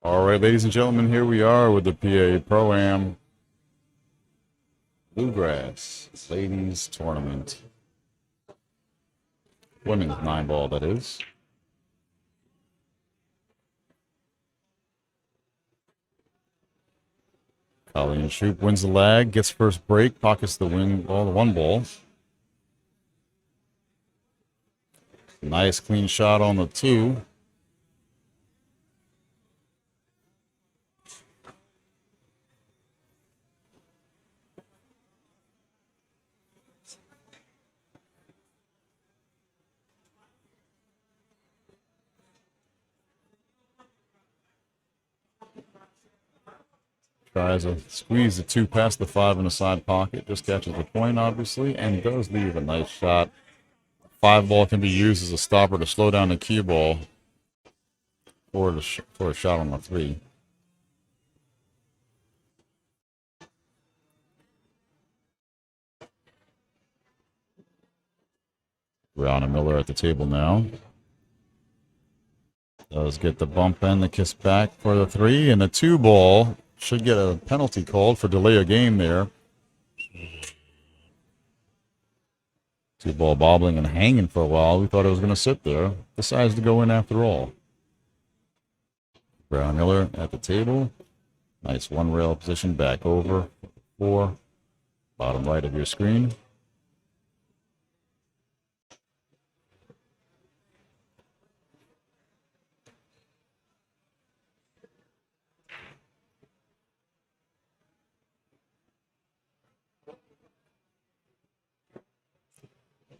All right, ladies and gentlemen, here we are with the PA Pro-Am Bluegrass Ladies Tournament. Women's 9-ball, that is. Colleen Shoop wins the lag, gets first break, pockets the win ball, the 1 ball. Nice clean shot on the 2. Tries to squeeze the 2 past the 5 in the side pocket. Just catches the point, obviously, and does leave a nice shot. 5-ball can be used as a stopper to slow down the cue ball for a shot on the 3. Briana Miller at the table now. Does get the bump and the kiss back for the 3, and the 2-ball should get a penalty called for delay of game there. 2-ball bobbling and hanging for a while. We thought it was going to sit there. Decides to go in after all. Briana Miller at the table. Nice 1-rail position back over 4. Bottom right of your screen.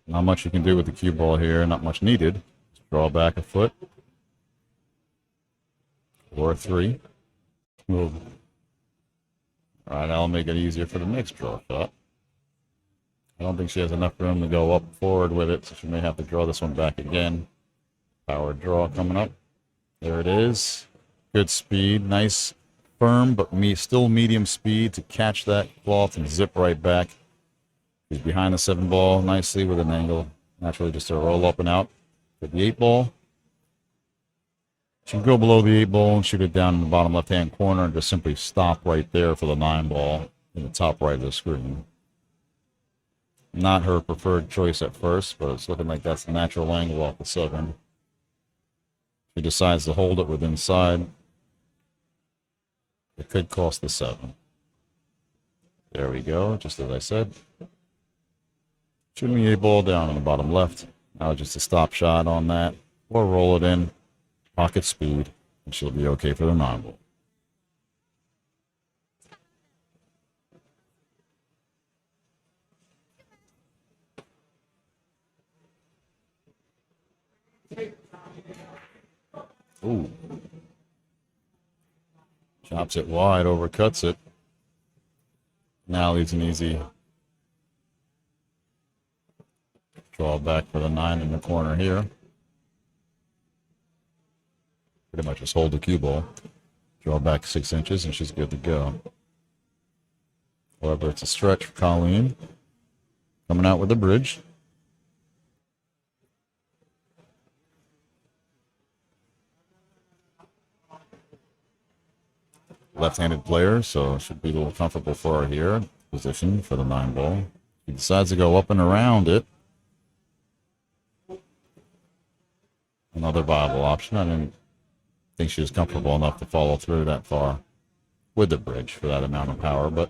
Not much you can do with the cue ball here. Not much needed. Just draw back a foot. Or a 3. All right, that'll make it easier for the next draw shot. I don't think she has enough room to go up forward with it, so she may have to draw this one back again. Power draw coming up. There it is. Good speed. Nice, firm, but still medium speed to catch that cloth and zip right back. She's behind the 7-ball nicely with an angle. Naturally just to roll up and out. For the 8-ball. She can go below the 8-ball and shoot it down in the bottom left-hand corner and just simply stop right there for the 9-ball in the top right of the screen. Not her preferred choice at first, but it's looking like that's the natural angle off the 7. She decides to hold it with inside. It could cost the 7. There we go, just as I said. Shooting the 8-ball down in the bottom left. Now just a stop shot on that, or roll it in. Pocket speed, and she'll be okay for the 9-ball. Ooh. Chops it wide, overcuts it. Now leaves an easy draw back for the 9 in the corner here. Pretty much just hold the cue ball. Draw back 6 inches, and she's good to go. However, it's a stretch for Colleen. Coming out with the bridge. Left-handed player, so it should be a little comfortable for her here. Position for the 9-ball. She decides to go up and around it. Another viable option. I didn't think she was comfortable enough to follow through that far with the bridge for that amount of power, but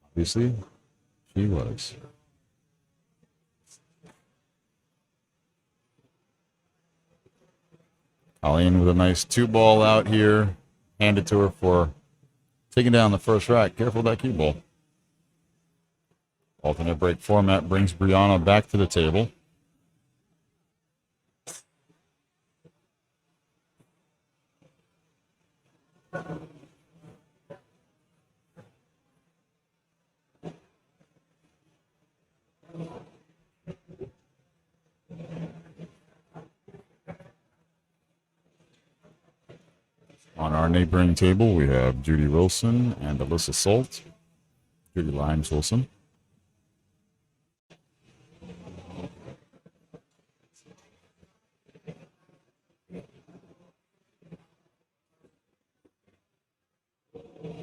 obviously she was. Colleen with a nice 2-ball out here. Handed to her for taking down the first rack. Careful of that cue ball. Alternate break format brings Briana back to the table. On our neighboring table, we have Judy Wilson and Alyssa Salt. Judy Limes Wilson.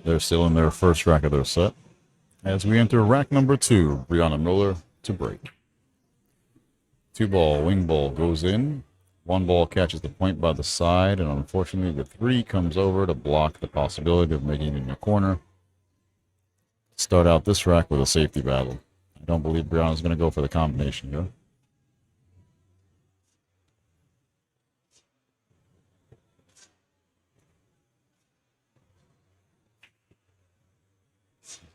They're still in their first rack of their set. As we enter rack number 2, Briana Miller to break. 2-ball, wing ball goes in. 1 ball catches the point by the side, and unfortunately the 3 comes over to block the possibility of making it in the corner. Start out this rack with a safety battle. I don't believe Briana's going to go for the combination here.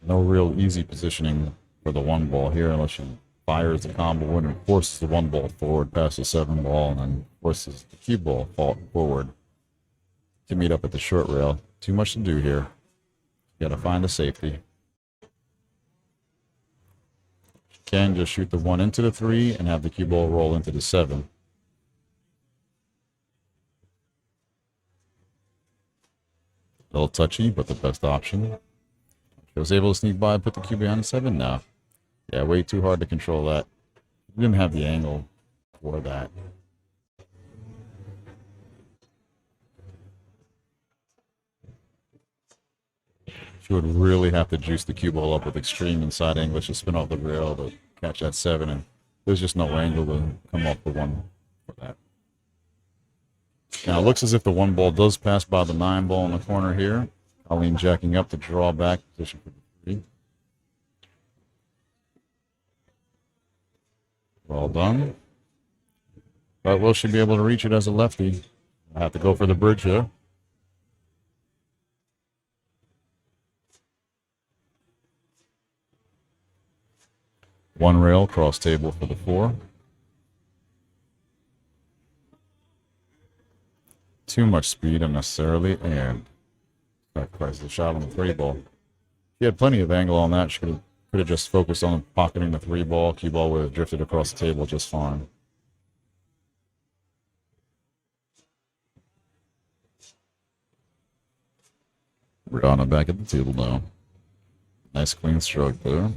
No real easy positioning for the 1 ball here unless she fires the combo in and forces the 1 ball forward past the 7 ball and then forces the cue ball forward to meet up at the short rail. Too much to do here. Got to find the safety. She can just shoot the 1 into the 3 and have the cue ball roll into the 7. A little touchy, but the best option. She was able to sneak by and put the cue behind the 7 now. Yeah, way too hard to control that. Didn't have the angle for that. She would really have to juice the cue ball up with extreme inside English to spin off the rail to catch that 7, and there's just no angle to come off the 1 for that. Now it looks as if the 1 ball does pass by the 9 ball in the corner here. Colleen jacking up to draw back position for the 3. Well done. But will she be able to reach it as a lefty? I have to go for the bridge here. One rail cross table for the 4. Too much speed unnecessarily, and sacrifices the shot on the 3 ball. She had plenty of angle on that. She could have just focused on pocketing the 3 ball. Cue ball would have drifted across the table just fine. Briana back at the table now. Nice clean stroke there.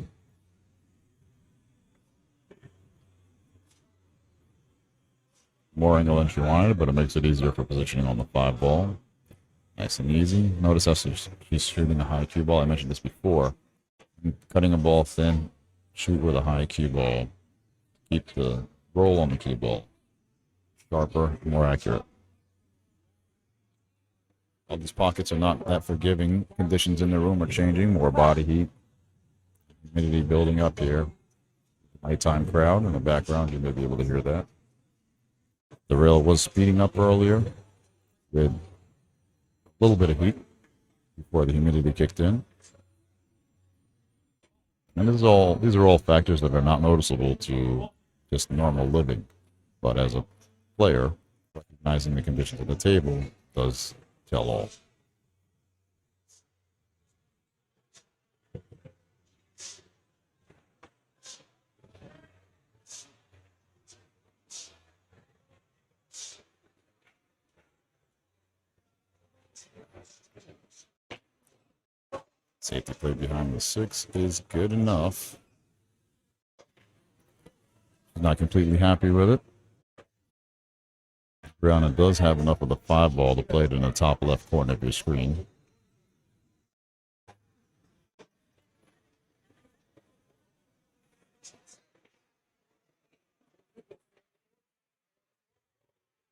More angle than she wanted, but it makes it easier for positioning on the 5 ball. Nice and easy. Notice how she's shooting a high cue ball. I mentioned this before. Cutting a ball thin, shoot with a high cue ball. Keep the roll on the cue ball sharper, more accurate. All these pockets are not that forgiving. Conditions in the room are changing. More body heat. Humidity building up here. Nighttime crowd in the background. You may be able to hear that. The rail was speeding up earlier with a little bit of heat before the humidity kicked in. And these are all factors that are not noticeable to just normal living. But as a player, recognizing the conditions of the table does tell all. Safety play behind the 6 is good enough. Not completely happy with it. Briana does have enough of the 5 ball to play it in the top left corner of your screen.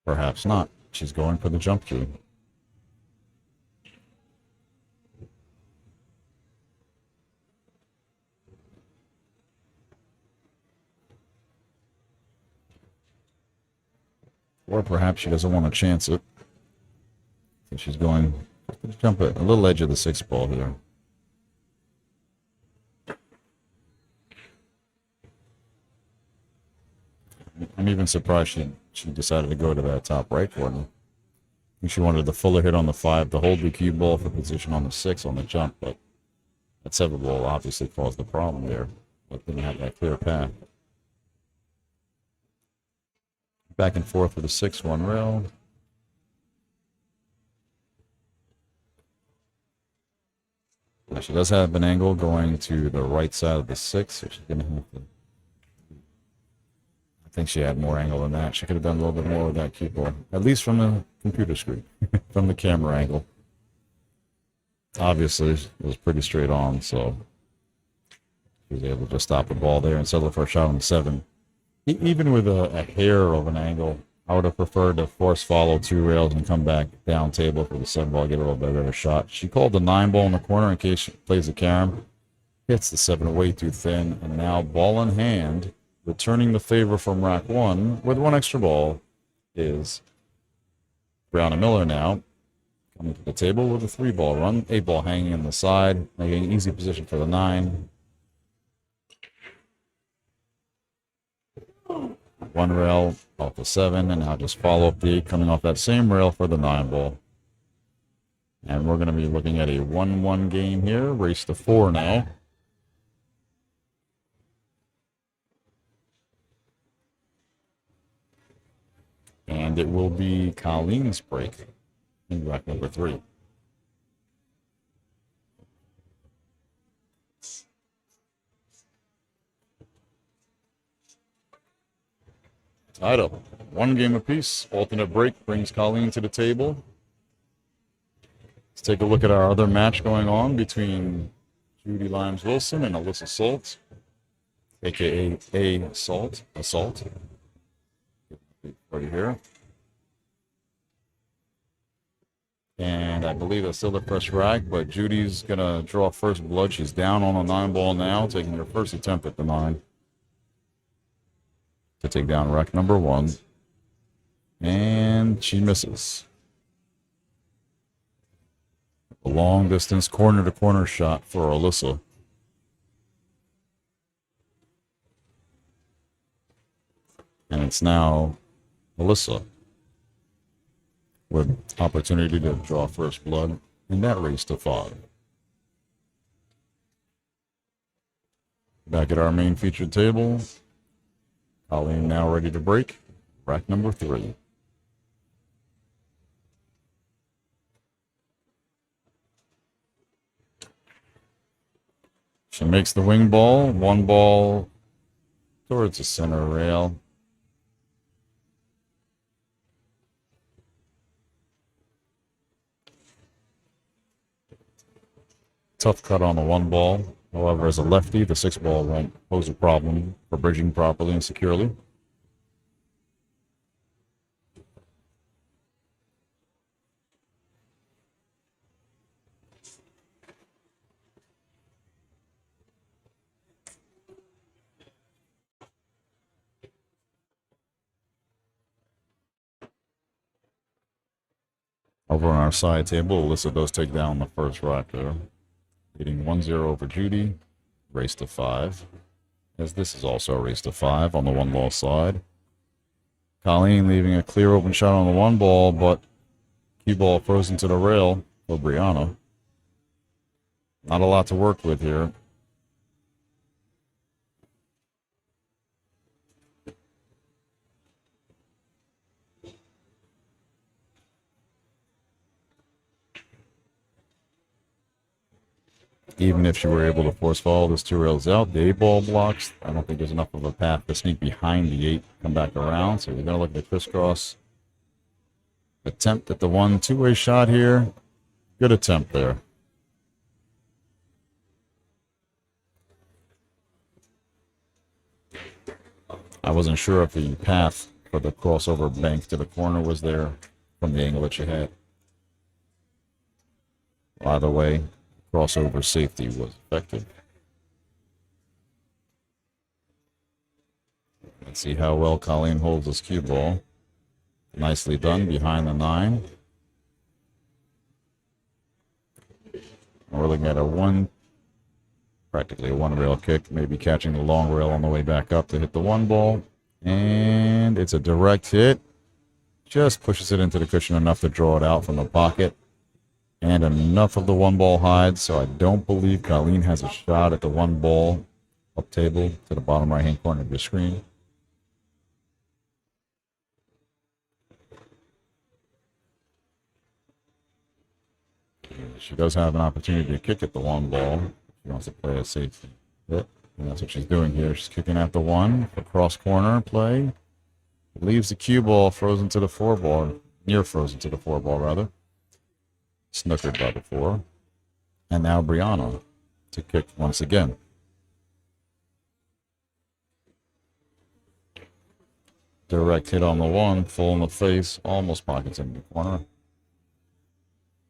Perhaps not. She's going for the jump cue. Or perhaps she doesn't want to chance it. So she's going to jump at a little edge of the 6 ball here. I'm even surprised she decided to go to that top right corner. I think she wanted the fuller hit on the 5 to hold the cue ball for position on the 6 on the jump, but that 7 ball obviously caused the problem there. But didn't have that clear path. Back and forth with the 6-1 rail. Now she does have an angle going to the right side of the 6, so she's going to have to. I think she had more angle than that. She could have done a little bit more with that cue ball, at least from the computer screen, from the camera angle. Obviously, it was pretty straight on, so she was able to just stop the ball there and settle for a shot on the 7. Even with a hair of an angle, I would have preferred to force follow 2 rails and come back down table for the 7 ball, get a little bit better shot. She called the 9 ball in the corner in case she plays the carom. Hits the 7 way too thin, and now ball in hand, returning the favor from rack 1 with 1 extra ball is Briana Miller now. Coming to the table with a 3 ball run, 8 ball hanging in the side, making easy position for the 9. 1 rail off the 7, and now just follow up the 8 coming off that same rail for the 9 ball. And we're going to be looking at a 1-1 game here, race to 4 now. And it will be Colleen's break in rack number 3. Tied up. 1 game apiece. Alternate break brings Colleen to the table. Let's take a look at our other match going on between Judy Limes-Wilson and Alyssa Salt, a.k.a. Assault. Right here. And I believe that's still the first rack, but Judy's going to draw first blood. She's down on a 9 ball now, taking her first attempt at the 9 to take down rack number 1. And she misses. A long distance corner to corner shot for Alyssa. And it's now Alyssa with opportunity to draw first blood in that race to 5. Back at our main featured table, Colleen now ready to break rack number 3. She makes the wing ball, 1 ball towards the center rail. Tough cut on the 1 ball. However, as a lefty, the 6 ball won't pose a problem for bridging properly and securely. Over on our side table, Alyssa does take down the first rack there, getting 1-0 over Judy. Race to 5, as this is also a race to 5 on the 1 ball side. Colleen leaving a clear open shot on the 1 ball, but cue ball frozen to the rail for Briana. Not a lot to work with here. Even if she were able to force follow those 2 rails out, the 8 ball blocks. I don't think there's enough of a path to sneak behind the 8, come back around. So we're going to look at the crisscross attempt at the 1 2-way shot here. Good attempt there. I wasn't sure if the path for the crossover bank to the corner was there from the angle that she had. Either way, crossover safety was effective. Let's see how well Colleen holds this cue ball. Nicely done behind the 9. We're looking at practically a 1 rail kick, maybe catching the long rail on the way back up to hit the 1 ball. And it's a direct hit. Just pushes it into the cushion enough to draw it out from the pocket. And enough of the 1 ball hides, so I don't believe Colleen has a shot at the 1 ball up table to the bottom right-hand corner of your screen. She does have an opportunity to kick at the 1 ball. She wants to play a safe hit, and that's what she's doing here. She's kicking at the 1 for cross corner play. Leaves the cue ball frozen to the 4 ball, near frozen to the 4 ball rather. Snookered by the 4. And now Briana to kick once again. Direct hit on the one, full in the face, almost pockets in the corner.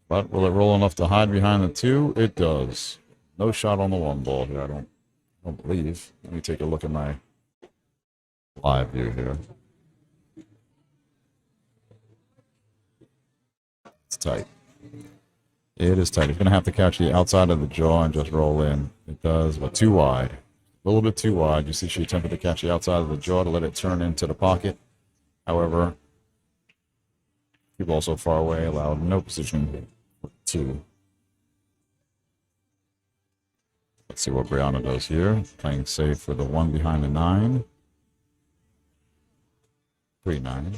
But will it roll enough to hide behind the two? It does. No shot on the one ball here, I don't believe. Let me take a look at my live view here. It's tight. It is tight. He's going to have to catch the outside of the jaw and just roll in. It does, but too wide. A little bit too wide. You see she attempted to catch the outside of the jaw to let it turn into the pocket. However, cue ball so far away allowed no position for two. Let's see what Briana does here. Playing safe for the one behind the 9. 3-9.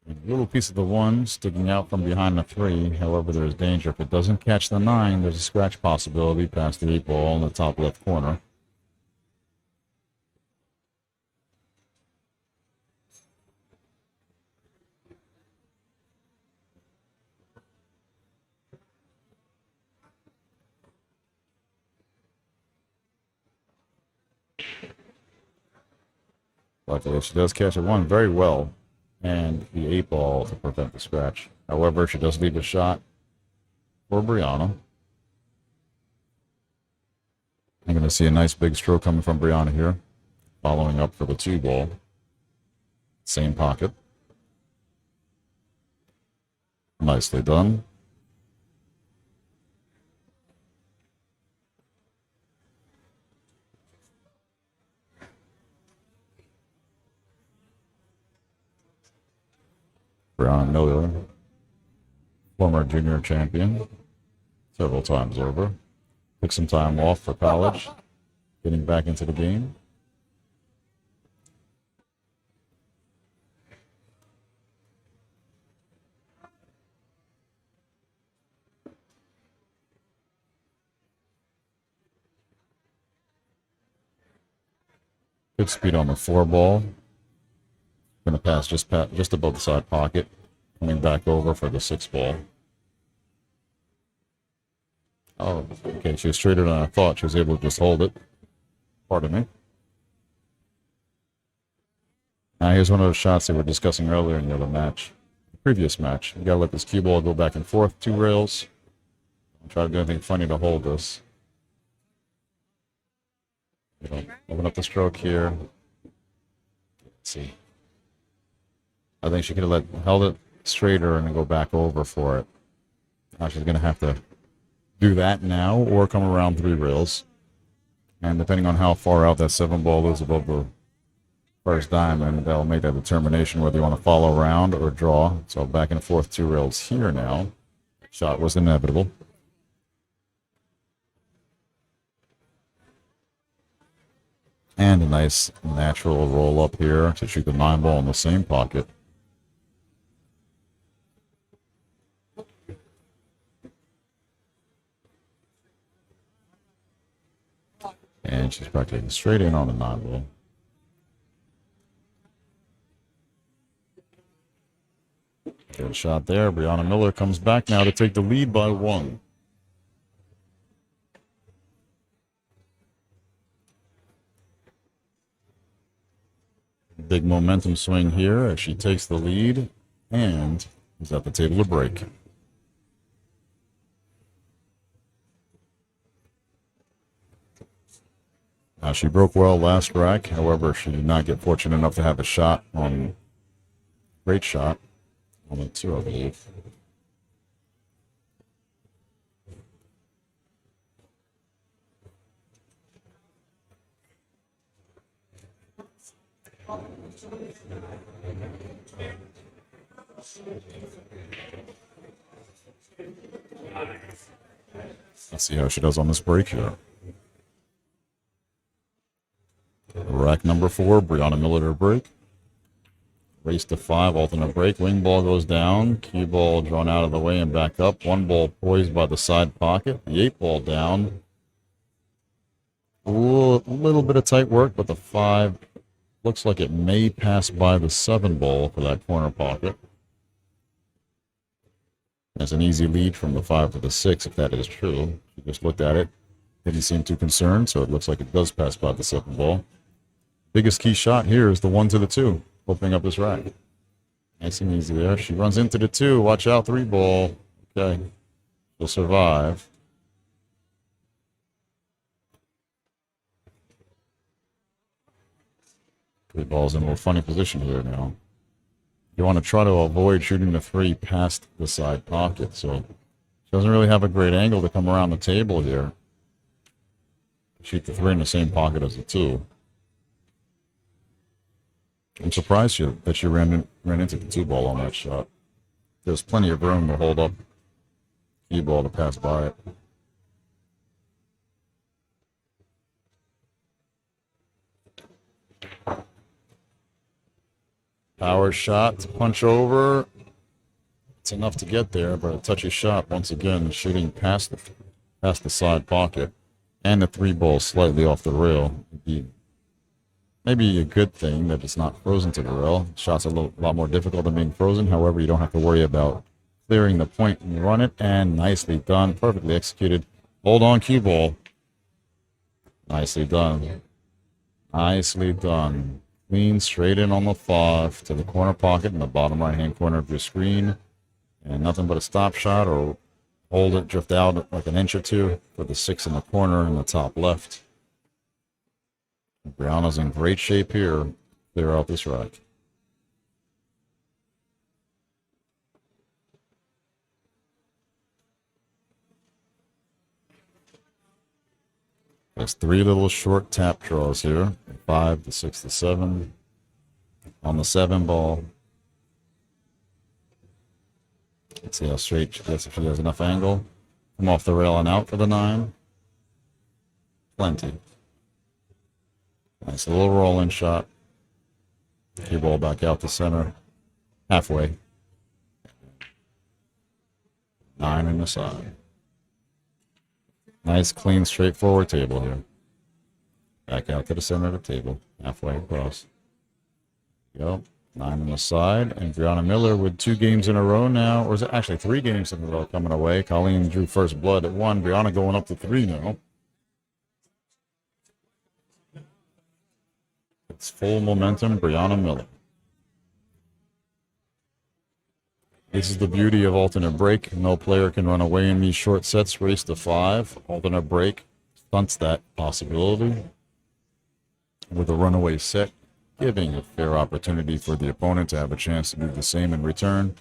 A little piece of the 1 sticking out from behind the 3. However, there's danger. If it doesn't catch the 9, there's a scratch possibility past the 8 ball in the top left corner. Luckily, she does catch it 1 very well, and the 8 ball to prevent the scratch. However, she does leave a shot for Briana. I'm going to see a nice big stroke coming from Briana here, following up for the 2 ball. Same pocket. Nicely done. Briana Miller, former junior champion, several times over. Took some time off for college, getting back into the game. Good speed on the 4 ball. Going to pass just above the side pocket. Coming back over for the 6 ball. Oh, okay. She was straighter than I thought. She was able to just hold it. Pardon me. Now here's one of those shots they were discussing earlier in the other match. The previous match. You gotta let this cue ball go back and forth. 2 rails. Don't try to do anything funny to hold this. You know, open up the stroke here. Let's see. I think she could have held it straighter and then go back over for it. Now she's going to have to do that now or come around 3 rails. And depending on how far out that 7 ball is above the first diamond, that'll make that determination whether you want to follow around or draw. So back and forth 2 rails here now. Shot was inevitable. And a nice natural roll up here to shoot the 9 ball in the same pocket. And she's practicing straight in on the 9 ball. Good shot there. Briana Miller comes back now to take the lead by 1. Big momentum swing here as she takes the lead and is at the table to break. She broke well last rack. However, she did not get fortunate enough to have a shot on great shot on the 2, I believe. Let's see how she does on this break here. Rack number 4, Briana Miller to break. Race to 5, alternate break. Wing ball goes down. Cue ball drawn out of the way and back up. 1 ball poised by the side pocket. The 8 ball down. A little bit of tight work, but the 5 looks like it may pass by the 7 ball for that corner pocket. There's an easy lead from the 5 to the 6, if that is true. She just looked at it. Didn't seem too concerned, so it looks like it does pass by the 7 ball. Biggest key shot here is the 1 to the 2, opening up this rack. Nice and easy there. She runs into the 2. Watch out, 3 ball. Okay. She'll survive. Three ball's in a little funny position here now. You want to try to avoid shooting the 3 past the side pocket, so she doesn't really have a great angle to come around the table here. Shoot the 3 in the same pocket as the 2. I'm surprised that she ran into the 2 ball on that shot. There's plenty of room to hold up key ball to pass by it. Power shot to punch over. It's enough to get there, but a touchy shot once again, shooting past the side pocket, and the 3 ball slightly off the rail. Maybe a good thing that it's not frozen to the rail. Shot's a lot more difficult than being frozen. However, you don't have to worry about clearing the point when you run it, and nicely done, perfectly executed. Hold on, cue ball. Nicely done. Nicely done. Clean straight in on the 5 to the corner pocket in the bottom right-hand corner of your screen. And nothing but a stop shot or hold it, drift out like an inch or 2 for the 6 in the corner in the top left. Briana's in great shape here. Clear out this rack. There's 3 little short tap draws here. 5, the 6, the 7. On the 7 ball. Let's see how straight she gets if she has enough angle. Come off the rail and out for the 9. Plenty. Nice little roll-in shot. Cue ball back out to center. Halfway. 9 in the side. Nice, clean, straightforward table here. Back out to the center of the table. Halfway across. Yep. 9 on the side. And Briana Miller with 2 games in a row now. Or is it actually 3 games in a row coming away? Colleen drew first blood at 1. Briana going up to 3 now. It's full momentum, Briana Miller. This is the beauty of alternate break. No player can run away in these short sets, race to 5. Alternate break stunts that possibility with a runaway set, giving a fair opportunity for the opponent to have a chance to do the same in return.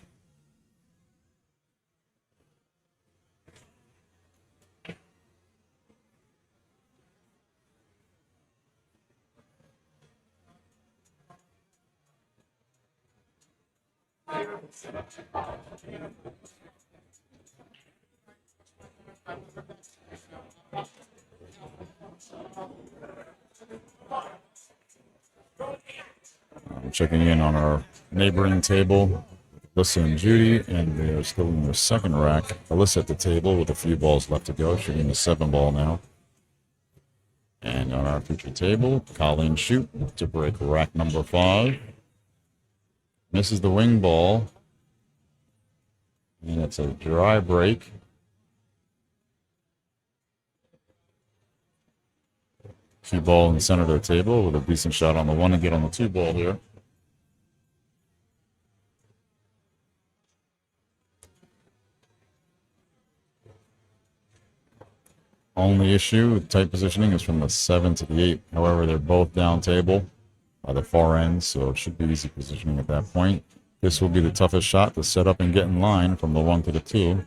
I'm checking in on our neighboring table, Alyssa and Judy, and they are still in their second rack. Alyssa at the table with a few balls left to go, shooting the 7 ball now. And on our future table, Colleen Shoop to break rack number 5. Misses the wing ball. And it's a dry break. Cue ball in the center of the table with a decent shot on the 1 and get on the 2 ball here. Only issue with tight positioning is from the 7 to the 8. However, they're both down table by the far ends, so it should be easy positioning at that point. This will be the toughest shot to set up and get in line from the 1 to the 2.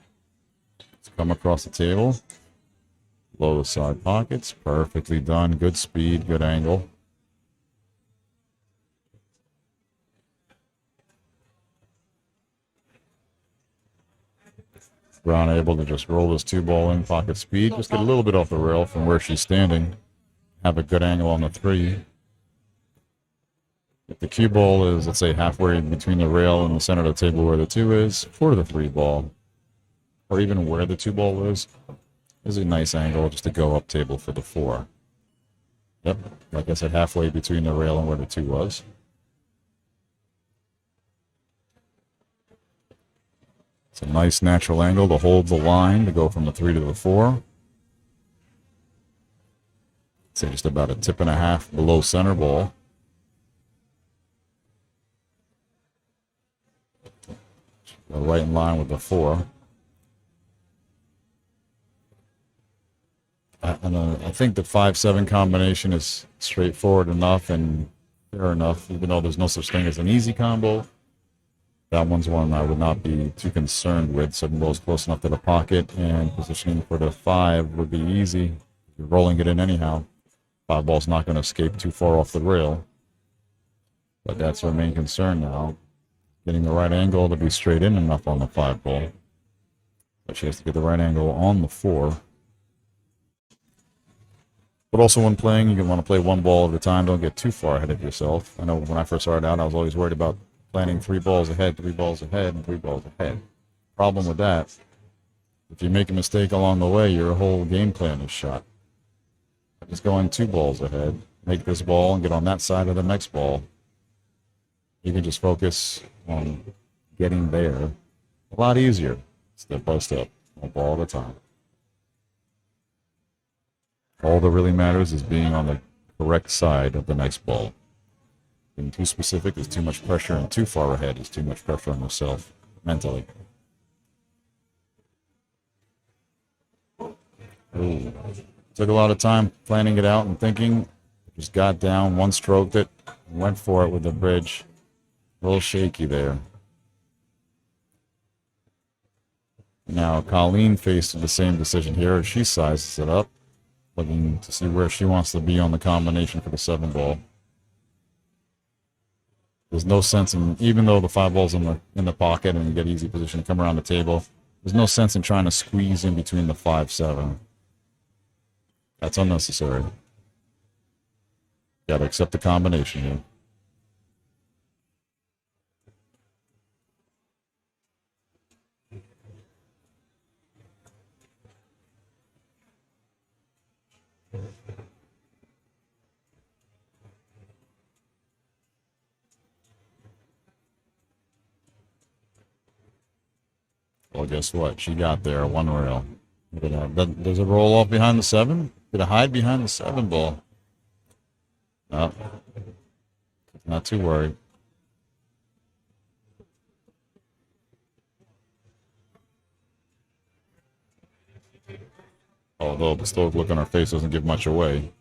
Let's come across the table. Low the side pockets. Perfectly done. Good speed, good angle. Brown able to just roll this 2 ball in, pocket speed. Just get a little bit off the rail from where she's standing. Have a good angle on the 3. If the cue ball is, let's say, halfway between the rail and the center of the table where the 2 is, for the 3 ball, or even where the 2 ball is a nice angle just to go up table for the 4. Yep, like I said, halfway between the rail and where the 2 was. It's a nice natural angle to hold the line to go from the 3 to the 4. Say just about a tip and a half below center ball. Go right in line with the 4. I think the 5-7 combination is straightforward enough and fair enough, even though there's no such thing as an easy combo. That one's one I would not be too concerned with. 7 balls close enough to the pocket, and positioning for the 5 would be easy. You're rolling it in anyhow. 5 ball's not going to escape too far off the rail. But that's our main concern now. Getting the right angle to be straight in enough on the 5 ball. But she has to get the right angle on the 4. But also when playing, you want to play 1 ball at a time. Don't get too far ahead of yourself. I know when I first started out, I was always worried about planning 3 balls ahead, 3 balls ahead, and 3 balls ahead. Problem with that, if you make a mistake along the way, your whole game plan is shot. Just going 2 balls ahead, make this ball and get on that side of the next ball. You can just focus on getting there a lot easier, step by step, 1 ball at a time. All that really matters is being on the correct side of the next ball. Being too specific is too much pressure, and too far ahead is too much pressure on yourself mentally. Ooh. Took a lot of time planning it out and thinking. Just got down, 1 stroked it, and went for it with the bridge. A little shaky there. Now, Colleen faced the same decision here. She sizes it up, looking to see where she wants to be on the combination for the 7 ball. There's no sense in, even though the 5 ball's in the pocket and you get easy position to come around the table, there's no sense in trying to squeeze in between the 5-7. That's unnecessary. Got to accept the combination here. Well, guess what? She got there, 1 rail. Does it roll off behind the 7? Did it hide behind the 7 ball? No. Not too worried. Although the stoic look on her face doesn't give much away.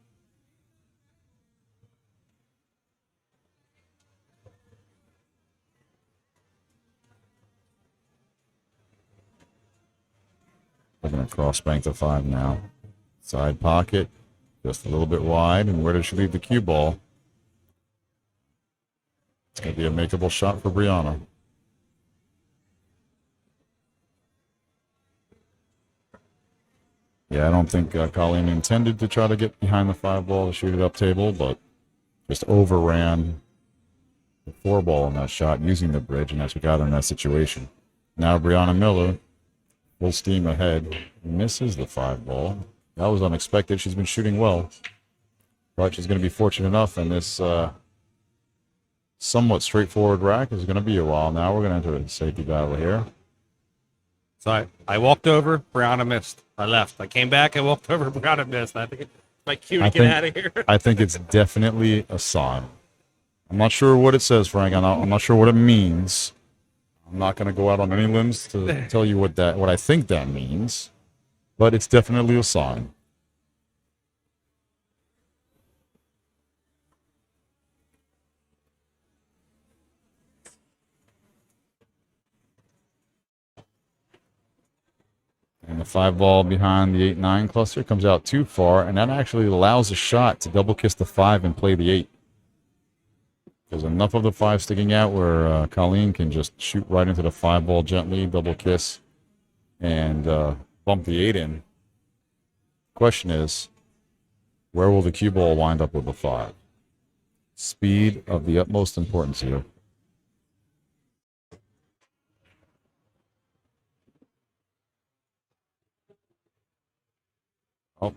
We're going to cross bank the 5 now. Side pocket, just a little bit wide. And where does she leave the cue ball? It's going to be a makeable shot for Briana. Yeah, I don't think Colleen intended to try to get behind the 5 ball to shoot it up table, but just overran the 4 ball in that shot using the bridge, and that's what got her in that situation. Now Briana Miller, full steam ahead, misses the 5 ball. That was unexpected. She's been shooting well, but she's going to be fortunate enough, and this somewhat straightforward rack is going to be a while now. We're going to enter a safety battle here. So I walked over, Briana missed. I left. I came back, I walked over, Briana missed. I think it's my cue to get out of here. I think it's definitely a sign. I'm not sure what it says, Frank. I'm not sure what it means. I'm not going to go out on any limbs to tell you what I think that means, but it's definitely a sign. And the 5 ball behind the 8-9 cluster comes out too far, and that actually allows a shot to double kiss the 5 and play the 8. There's enough of the 5 sticking out where Colleen can just shoot right into the 5 ball gently, double kiss, and bump the 8 in. Question is, where will the cue ball wind up with the 5? Speed of the utmost importance here. Oh,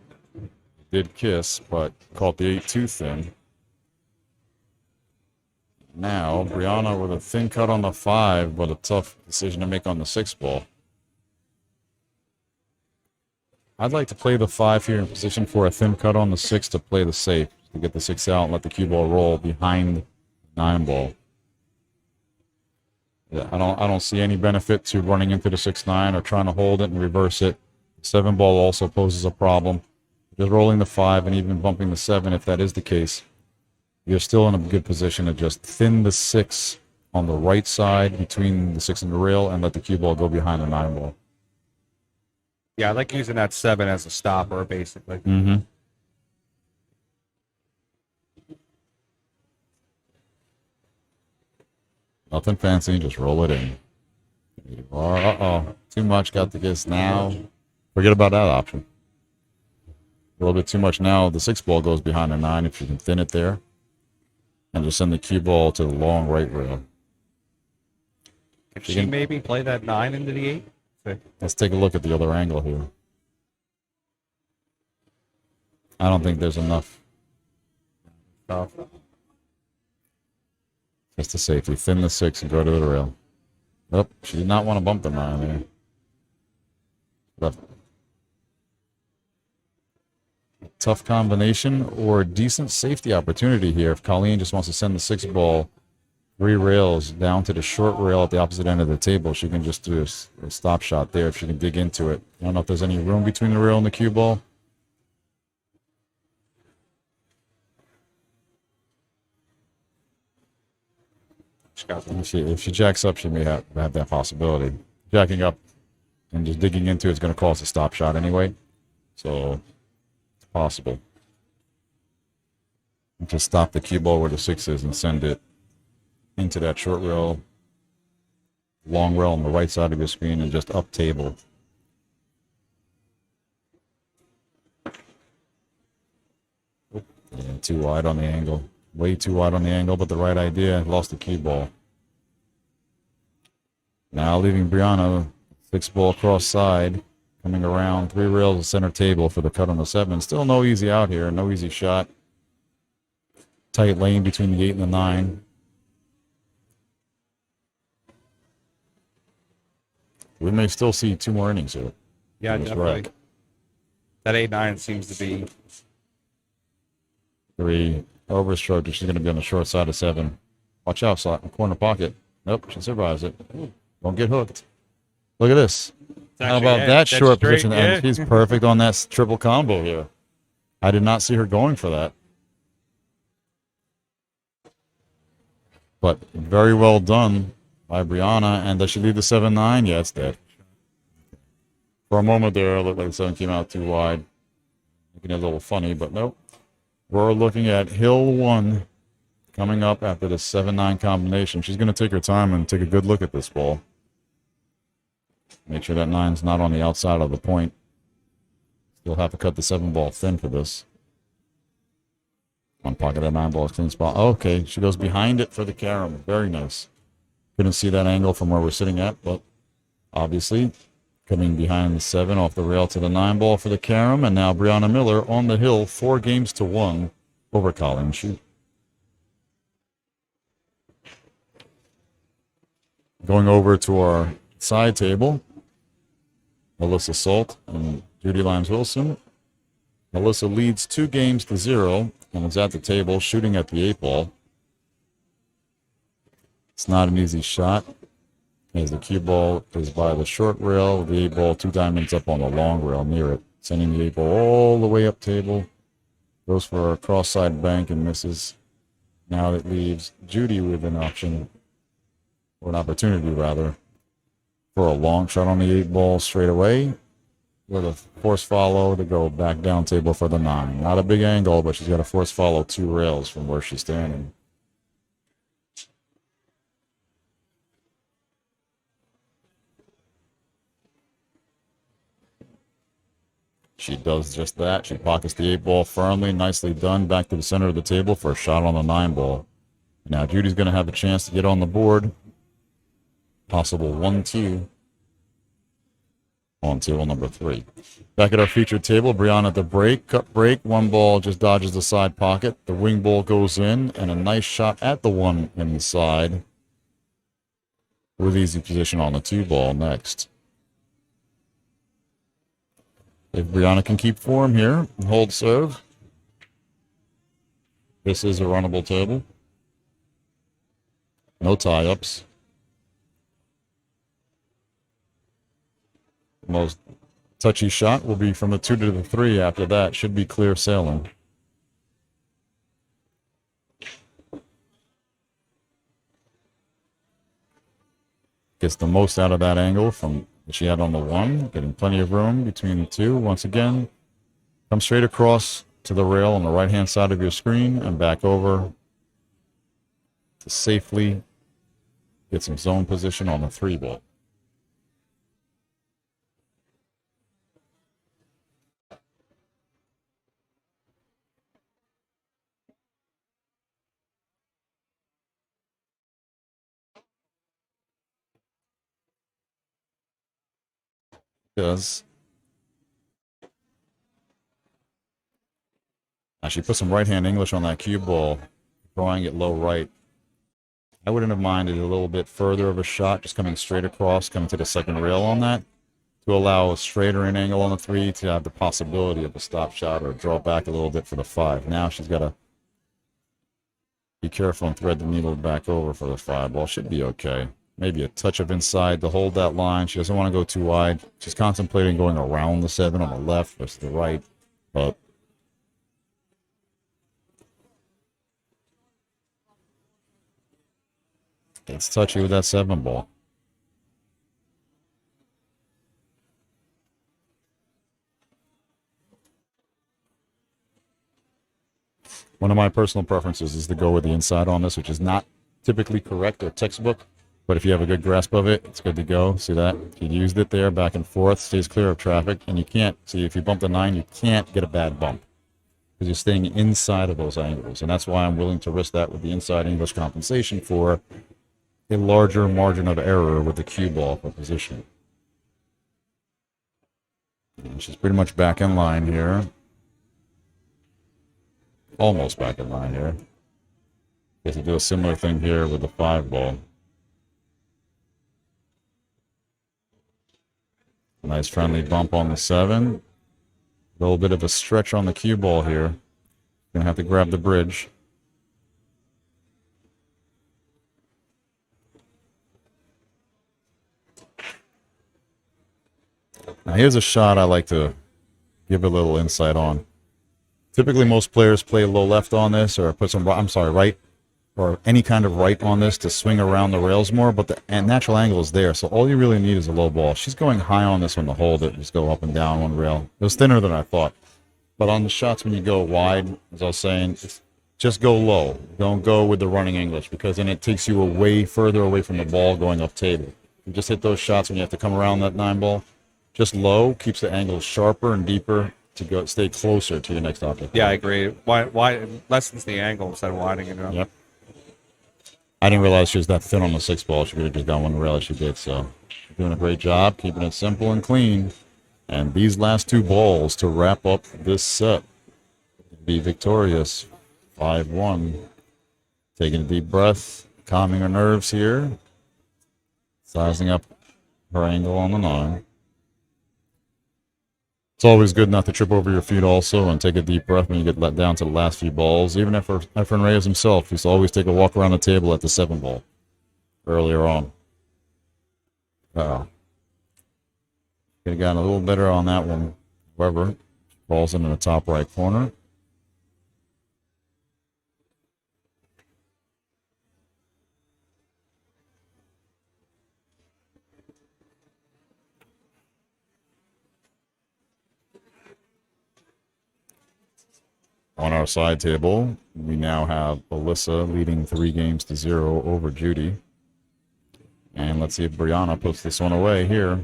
did kiss, but caught the 8 too thin. Now, Briana with a thin cut on the 5, but a tough decision to make on the 6 ball. I'd like to play the 5 here in position for a thin cut on the 6 to play the safe, to get the 6 out and let the cue ball roll behind the 9 ball. Yeah, I don't see any benefit to running into the 6-9 or trying to hold it and reverse it. The 7 ball also poses a problem. Just rolling the 5 and even bumping the 7, if that is the case, you're still in a good position to just thin the 6 on the right side between the 6 and the rail and let the cue ball go behind the 9 ball. Yeah, I like using that 7 as a stopper, basically. Mm-hmm. Nothing fancy, just roll it in. Uh-oh, too much, got the kiss now. Forget about that option. A little bit too much now. The 6 ball goes behind the 9 if you can thin it there. And just send the cue ball to the long right rail. If she maybe play that 9 into the 8? Let's take a look at the other angle here. I don't think there's enough. Just to safely thin the 6 and go to the rail. Oh, she did not want to bump the 9 there. Left. Tough combination or decent safety opportunity here if Colleen just wants to send the 6 ball 3 rails down to the short rail at the opposite end of the table. She can just do a stop shot there if she can dig into it. I don't know if there's any room between the rail and the cue ball. If she jacks up, she may have that possibility. Jacking up and just digging into it is going to cause a stop shot anyway. So it's possible. Just stop the cue ball where the 6 is and send it into that short rail, long rail on the right side of your screen and just up table. Yeah, too wide on the angle. Way too wide on the angle, but the right idea. Lost the cue ball. Now leaving Briana, 6 ball cross side, coming around 3 rails to center table for the cut on the 7. Still no easy out here, no easy shot. Tight lane between the 8 and the 9. We may still see 2 more innings here. Yeah, definitely. That 8-9 seems to be 3 overstroke. She's going to be on the short side of 7. Watch out, slot in the corner pocket. Nope, she survives it. Don't get hooked. Look at this. How about that short position? And she's perfect on that triple combo here. I did not see her going for that. But very well done by Briana. And does she leave the 7-9? Yeah, it's dead. For a moment there, it looked like the 7 came out too wide. Making it a little funny, but nope. We're looking at Hill 1 coming up after the 7-9 combination. She's going to take her time and take a good look at this ball. Make sure that 9's not on the outside of the point. Still have to cut the 7 ball thin for this. One pocket that 9 ball is clean spot. Okay, she goes behind it for the carom. Very nice. Couldn't see that angle from where we're sitting at, but obviously coming behind the 7 off the rail to the 9 ball for the carom. And now Briana Miller on the hill, 4-1 over Colleen Shoop. Going over to our side table, Melissa Salt and Judy Limes-Wilson. Melissa leads 2-0 and is at the table shooting at the 8 ball. It's not an easy shot as the cue ball is by the short rail, the 8 ball 2 diamonds up on the long rail near it. Sending the 8 ball all the way up table. Goes for a cross-side bank and misses. Now it leaves Judy with an option, or an opportunity rather, for a long shot on the 8 ball straight away with a force follow to go back down table for the 9. Not a big angle, but she's got to force follow 2 rails from where she's standing. She does just that. She pockets the 8 ball firmly. Nicely done. Back to the center of the table for a shot on the 9 ball. Now Judy's going to have a chance to get on the board. Possible 1-2. on table number 3. Back at our featured table, Briana at the break, cut break, one ball just dodges the side pocket. The wing ball goes in, and a nice shot at the one inside with easy position on the 2 ball next. If Briana can keep form here and hold serve, this is a runnable table. No tie-ups. Most touchy shot will be from the 2 to the 3 after that. Should be clear sailing. Gets the most out of that angle from what she had on the 1. Getting plenty of room between the 2. Once again, come straight across to the rail on the right-hand side of your screen and back over to safely get some zone position on the 3 ball. Does. Now she put some right-hand English on that cue ball, throwing it low right. I wouldn't have minded a little bit further of a shot, just coming straight across, coming to the second rail on that, to allow a straighter in angle on the 3 to have the possibility of a stop shot or draw back a little bit for the 5. Now she's got to be careful and thread the needle back over for the 5 ball. Should be okay. Maybe a touch of inside to hold that line. She doesn't want to go too wide. She's contemplating going around the 7 on the left versus the right, but it's touchy with that 7 ball. One of my personal preferences is to go with the inside on this, which is not typically correct or textbook, but if you have a good grasp of it, it's good to go. See that? She used it there, back and forth, stays clear of traffic, and you can't, see, if you bump the 9, you can't get a bad bump because you're staying inside of those angles, and that's why I'm willing to risk that with the inside English compensation for a larger margin of error with the cue ball for positioning. And she's pretty much back in line here. Almost back in line here. Guess to do a similar thing here with the 5 ball. Nice friendly bump on the 7. A little bit of a stretch on the cue ball here. Gonna have to grab the bridge. Now here's a shot I like to give a little insight on. Typically most players play low left on this or put some, right, or any kind of right on this to swing around the rails more, but the natural angle is there, so all you really need is a low ball. She's going high on this one to hold it, just go up and down one rail. It was thinner than I thought. But on the shots when you go wide, as I was saying, just go low. Don't go with the running English because then it takes you further away from the ball going up table. You just hit those shots when you have to come around that 9 ball. Just low, keeps the angle sharper and deeper to stay closer to your next object. Yeah, I agree. Why lessens the angle instead of widening it up. Yep. I didn't realize she was that thin on the 6 ball. She could have just got one rail as she did. So she's doing a great job, keeping it simple and clean. And these last 2 balls to wrap up this set. Be victorious. 5-1. Taking a deep breath, calming her nerves here. Sizing up her angle on the 9. It's always good not to trip over your feet also and take a deep breath when you get let down to the last few balls. Even if Efren Reyes himself used to always take a walk around the table at the 7 ball earlier on. Could have gotten a little better on that one. However, falls into the top right corner. On our side table, we now have Alyssa leading 3-0 over Judy. And let's see if Briana puts this one away here.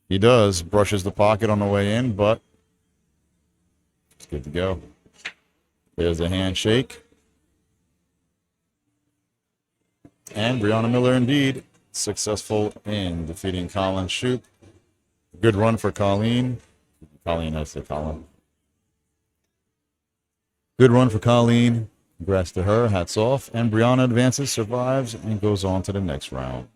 He does. Brushes the pocket on the way in, but it's good to go. There's a handshake. And Briana Miller indeed successful in defeating Colleen Shoop Good run for Colleen. Colleen, I say Colin. Good run for Colleen. Congrats to her. Hats off. And Briana advances, survives, and goes on to the next round.